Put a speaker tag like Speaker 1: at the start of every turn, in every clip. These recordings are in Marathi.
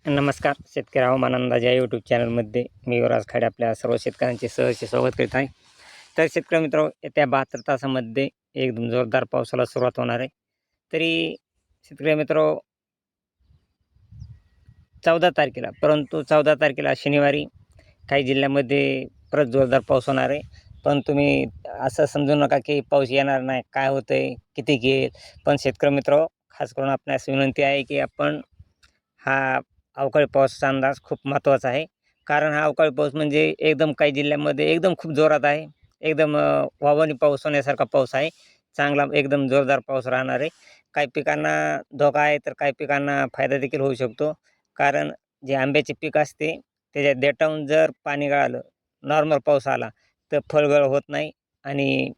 Speaker 1: नमस्कार. शेतकरी हवामान अंदाज या यूट्यूब चॅनलमध्ये मी युवराज खाडे आपल्या सर्व शेतकऱ्यांचे सहर्ष स्वागत करीत आहे. तर शेतकरी मित्र, येत्या 72 तासामध्ये एकदम जोरदार पावसाला सुरुवात होणार आहे. तरी शेतकरी मित्र, 14 तारखेला, परंतु 14 तारखेला शनिवारी काही जिल्ह्यामध्ये परत जोरदार पाऊस होणार आहे. पण तुम्ही असं समजू नका की पाऊस येणार नाही, काय होतंय, किती येईल. पण शेतकरी मित्र, खास करून आपणास विनंती आहे की आपण हा अवकाळी पावसाचा अंदाज खूप महत्त्वाचा आहे. कारण हा अवकाळी पाऊस म्हणजे एकदम काही जिल्ह्यामध्ये एकदम खूप जोरात आहे. एकदम वावणी पाऊस होण्यासारखा पाऊस आहे. चांगला एकदम जोरदार पाऊस राहणार आहे. काही पिकांना धोका आहे, तर काही पिकांना फायदा देखील होऊ शकतो. कारण जे आंब्याचे पीक असते, त्याच्यात देठावून जर पाणी गळालं, नॉर्मल पाऊस आला, तर फळगळ होत नाही आणि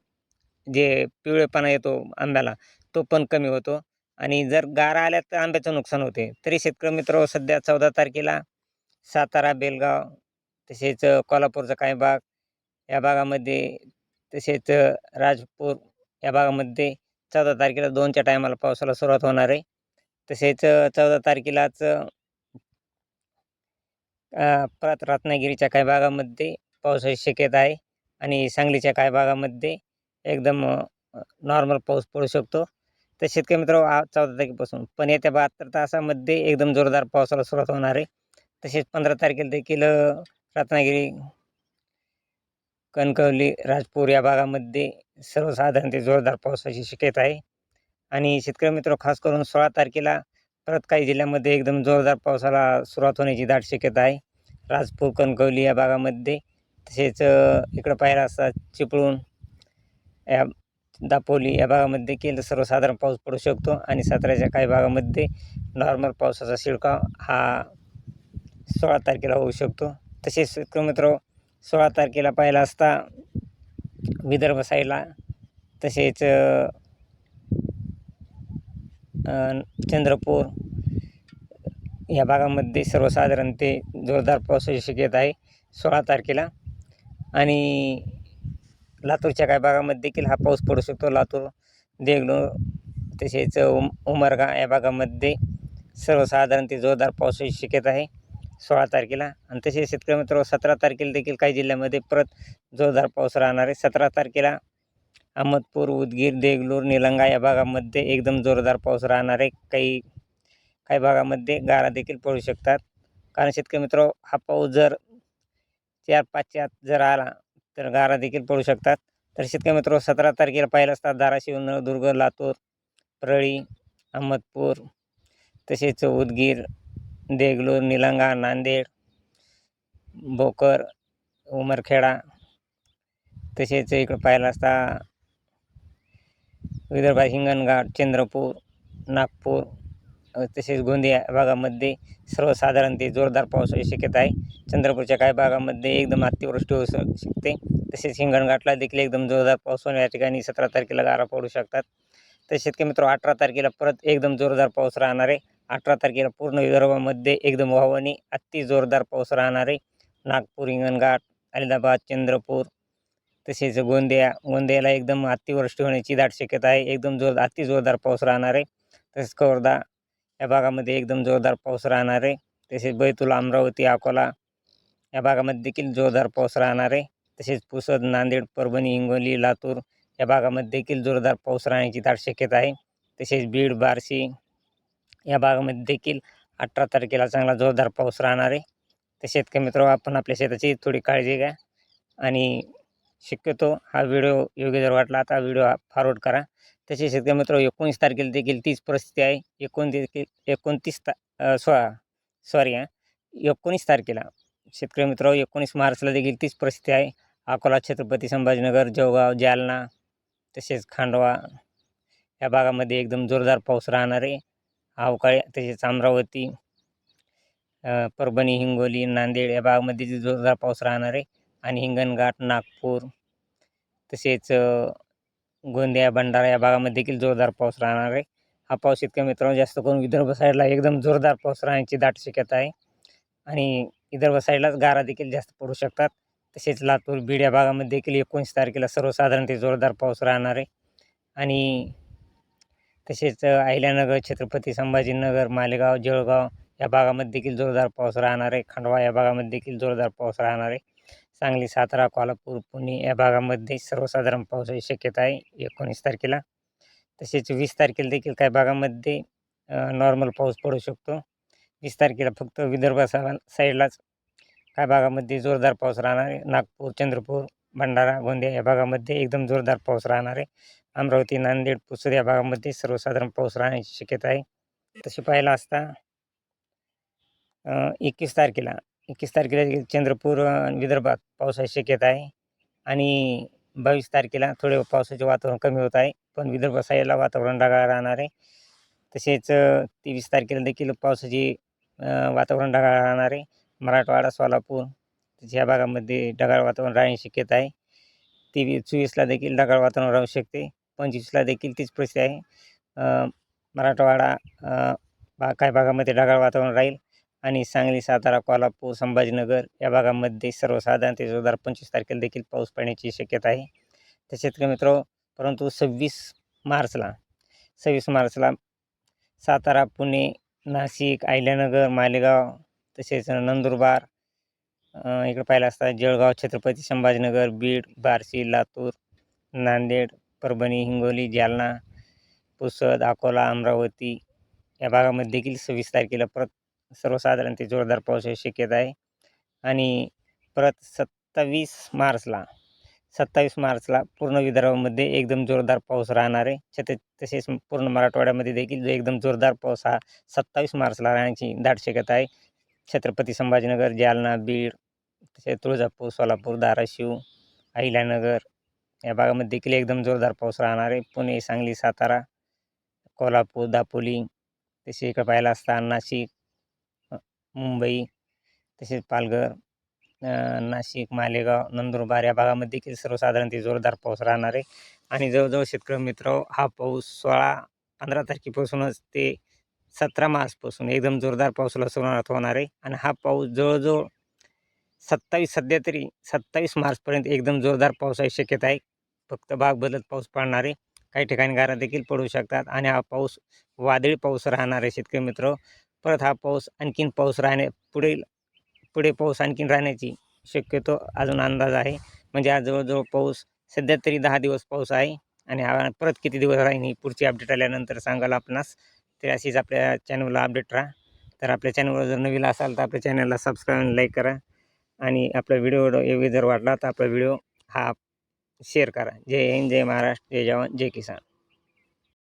Speaker 1: जे पिवळेपणा येतो आंब्याला, तो पण कमी होतो. आणि जर गारा आल्या तर आंब्याचं नुकसान होते. तरी शेतकरी मित्र, सध्या 14 तारखेला सातारा, बेलगाव, तसेच कोल्हापूरचा काही भाग, या भागामध्ये, तसेच राजपूर या भागामध्ये 14 तारखेला 2च्या टायमाला पावसाला सुरुवात होणार आहे. तसेच 14 तारखेलाच परत रत्नागिरीच्या काही भागामध्ये पावसाची शक्यता आहे आणि सांगलीच्या काही भागामध्ये एकदम नॉर्मल पाऊस पडू शकतो. तर शेतकरी मित्र, 14 तारखेपासून पण येत्या 72 तासामध्ये एकदम जोरदार पावसाला सुरुवात होणार आहे. तसेच 15 तारखेला देखील रत्नागिरी, कणकवली, राजपूर या भागामध्ये सर्वसाधारण ते जोरदार पावसाची शक्यता आहे. आणि शेतकरी मित्र, खास करून 16 तारखेला परत काही जिल्ह्यामध्ये एकदम जोरदार पावसाला सुरुवात होण्याची दाट शक्यता आहे. राजपूर, कणकवली या भागामध्ये, तसेच इकडं पाहिलं असता चिपळूण, या दापोली या भागामध्ये देखील सर्वसाधारण पाऊस पडू शकतो. आणि साताऱ्याच्या काही भागामध्ये नॉर्मल पावसाचा शिडकाव हा 16 तारखेला होऊ शकतो. तसेच शेतकरी मित्र, 16 तारखेला पाहिला असता विदर्भ साईडला, तसेच चंद्रपूर या भागामध्ये सर्वसाधारण ते जोरदार पावसाची शक्यता आहे 16 तारखेला. आणि लातूरच्या काही भागामध्ये देखील हा पाऊस पडू शकतो. लातूर, देगलूर, तसेच उमरगा या भागामध्ये सर्वसाधारण ते जोरदार पावसाची शक्यता आहे 16 तारखेला. आणि तसेच शेतकरी मित्र, 17 तारखेला देखील काही जिल्ह्यामध्ये परत जोरदार पाऊस राहणार आहे. 17 तारखेला अहमदपूर, उदगीर, देगलूर, निलंगा या भागामध्ये एकदम जोरदार पाऊस राहणार आहे. काही काही भागामध्ये गारा देखील पडू शकतात. कारण शेतकरी मित्र, हा पाऊस जर 4-5च्या आत जर आला तर गारा देखील पडू शकतात. तर शेतकरी मित्र, 17 तारखेला पाहिलं असता धाराशिव, नळदुर्ग, लातूर, परळी, अहमदपूर, तसेच उदगीर, देगलूर, निलंगा, नांदेड, भोकर, उमरखेडा, तसेच इकडं पाहिलं असता विदर्भात हिंगणघाट, चंद्रपूर, नागपूर, तसेच गोंदिया भागामध्ये सर्वसाधारण ते जोरदार पावसाची शक्यता आहे. चंद्रपूरच्या काही भागामध्ये एकदम अतिवृष्टी होऊ शकते. तसेच हिंगणघाटला देखील एकदम जोरदार पाऊस होऊन या ठिकाणी 17 तारखेला गारा पडू शकतात. तर शेतकरी मित्र, 18 तारखेला परत एकदम जोरदार पाऊस राहणार आहे. 18 तारखेला पूर्ण विदर्भामध्ये एकदम वाहवानी अति जोरदार पाऊस राहणार आहे. नागपूर, हिंगणघाट, अलिबाग, चंद्रपूर, तसेच गोंदियाला एकदम अतिवृष्टी होण्याची दाट शक्यता आहे. एकदम अति जोरदार पाऊस राहणार आहे. तसेच कवर्धा या भागामध्ये एकदम जोरदार पाऊस राहणार आहे. तसेच बैतूल, अमरावती, अकोला या भागामध्ये देखील जोरदार पाऊस राहणार आहे. तसेच पुसद, नांदेड, परभणी, हिंगोली, लातूर या भागामध्ये देखील जोरदार पाऊस राहण्याची दाट शक्यता आहे. तसेच बीड, बार्शी या भागामध्ये देखील 18 तारखेला चांगला जोरदार पाऊस राहणार आहे. तर शेतकरी मित्र, आपण आपल्या शेताची थोडी काळजी घ्या आणि शक्यतो हा व्हिडिओ योग्य जर वाटला तर व्हिडिओ फॉरवर्ड करा. तसेच शेतकरी मित्र, 19 तारखेला देखील तीच परिस्थिती आहे. 19 तारखेला शेतकरी मित्र, 19 मार्चला देखील तीच परिस्थिती आहे. अकोला, छत्रपती संभाजीनगर, जळगाव, जालना, तसेच खांडवा या भागामध्ये एकदम जोरदार पाऊस राहणार आहे. अवकाळी, तसेच अमरावती, परभणी, हिंगोली, नांदेड या भागामध्ये जोरदार पाऊस राहणार आहे. आणि हिंगणघाट, नागपूर, तसेच गोंदिया, भंडारा या भागामध्ये देखील जोरदार पाऊस राहणार आहे. हा पाऊस शेतकरी मित्रांनो जास्त करून विदर्भ साईडला एकदम जोरदार पाऊस राहण्याची दाट शक्यता आहे. आणि विदर्भ साईडलाच गारा देखील जास्त पडू शकतात. तसेच लातूर, बीड या भागामध्ये देखील 19 तारखेला सर्वसाधारण ते जोरदार पाऊस राहणार आहे. आणि तसेच अहिल्यानगर, छत्रपती संभाजीनगर, मालेगाव, जळगाव या भागामध्ये देखील जोरदार पाऊस राहणार आहे. खंडवा या भागामध्ये देखील जोरदार पाऊस राहणार आहे. सांगली, सातारा, कोल्हापूर, पुणे या भागामध्ये सर्वसाधारण पावसाची शक्यता आहे 19 तारखेला. तसेच 20 तारखेला देखील काही भागामध्ये नॉर्मल पाऊस पडू शकतो. 20 तारखेला फक्त विदर्भ साईडलाच काही भागामध्ये जोरदार पाऊस राहणार आहे. नागपूर, चंद्रपूर, भंडारा, गोंदिया या भागामध्ये एकदम जोरदार पाऊस राहणार आहे. अमरावती, नांदेड, पुसद या भागामध्ये सर्वसाधारण पाऊस राहण्याची शक्यता आहे. तसे पाहायला असता 21 तारखेला देखील चंद्रपूर विदर्भात पावसाची शक्यता आहे आणि 22 तारखेला थोडे पावसाचे वातावरण कमी होत आहे, पण विदर्भ साईडला वातावरण ढगाळ राहणार आहे. तसेच 23 तारखेला देखील पावसाची वातावरण ढगाळ राहणार आहे. मराठवाडा, सोलापूर या भागामध्ये ढगाळ वातावरण राहण्याची शक्यता आहे. 24ला देखील ढगाळ वातावरण राहू शकते. 25ला देखील तीच परिस्थिती आहे. मराठवाडा काही भागामध्ये ढगाळ वातावरण राहील आणि सांगली, सातारा, कोल्हापूर, संभाजीनगर या भागामध्ये सर्वसाधारण ते जोरदार 25 तारखेला देखील पाऊस पडण्याची शक्यता आहे. तसेच मित्र परंतु 26 मार्चला सातारा, पुणे, नाशिक, अहिल्यानगर, मालेगाव तसेच नंदुरबार इकडे पाहिलं असता जळगाव, छत्रपती संभाजीनगर, बीड, बार्शी, लातूर, नांदेड, परभणी, हिंगोली, जालना, पुसद, अकोला, अमरावती या भागामध्ये देखील 26 तारखेला परत सर्वसाधारण ते जोरदार पावसाची शक्यता आहे. आणि परत 27 मार्चला पूर्ण विदर्भामध्ये एकदम जोरदार पाऊस राहणार आहे. तसेच पूर्ण मराठवाड्यामध्ये देखील एकदम जोरदार पाऊस हा 27 मार्चला राहण्याची दाट शक्यता आहे. छत्रपती संभाजीनगर, जालना, बीड तसेच तुळजापूर, सोलापूर, धाराशिव, अहिल्यानगर या भागामध्ये देखील एकदम जोरदार पाऊस राहणार आहे. पुणे, सांगली, सातारा, कोल्हापूर, दापोली तसे इकडे पाहायला असता नाशिक, मुंबई तसेच पालघर, नाशिक, मालेगाव, नंदुरबार या भागामध्ये देखील सर्वसाधारण ते जोरदार पाऊस राहणार आहे. आणि जवळजवळ शेतकरी मित्र हा पाऊस 15 तारखेपासूनच ते 17 मार्चपासून एकदम जोरदार पावसाला सुरुवात होणार आहे. आणि हा पाऊस जवळजवळ 27 मार्चपर्यंत एकदम जोरदार पावसाची शक्यता आहे. फक्त भाग बदलत पाऊस पडणार आहे. काही ठिकाणी गारा देखील पडू शकतात आणि हा पाऊस वादळी पाऊस राहणार आहे शेतकरी मित्र. परत हा पाऊस आणखीन पाऊस पुढे पाऊस आणखीन राहण्याची शक्यतो अजून अंदाज आहे. म्हणजे आज जवळजवळ पाऊस सध्या तरी 10 दिवस पाऊस आहे आणि हा परत किती दिवस राहील ही पुढची अपडेट आल्यानंतर सांगाल आपणास. तर अशीच आपल्या चॅनलला अपडेट राहा. तर आपल्या चॅनलवर जर नवीन असाल तर आपल्या चॅनलला सबस्क्राईब आणि लाईक करा आणि आपला व्हिडिओ योग्य जर वाटला तर आपला व्हिडिओ हा शेअर करा. जय हिंद, जय महाराष्ट्र, जय जवान, जय किसान.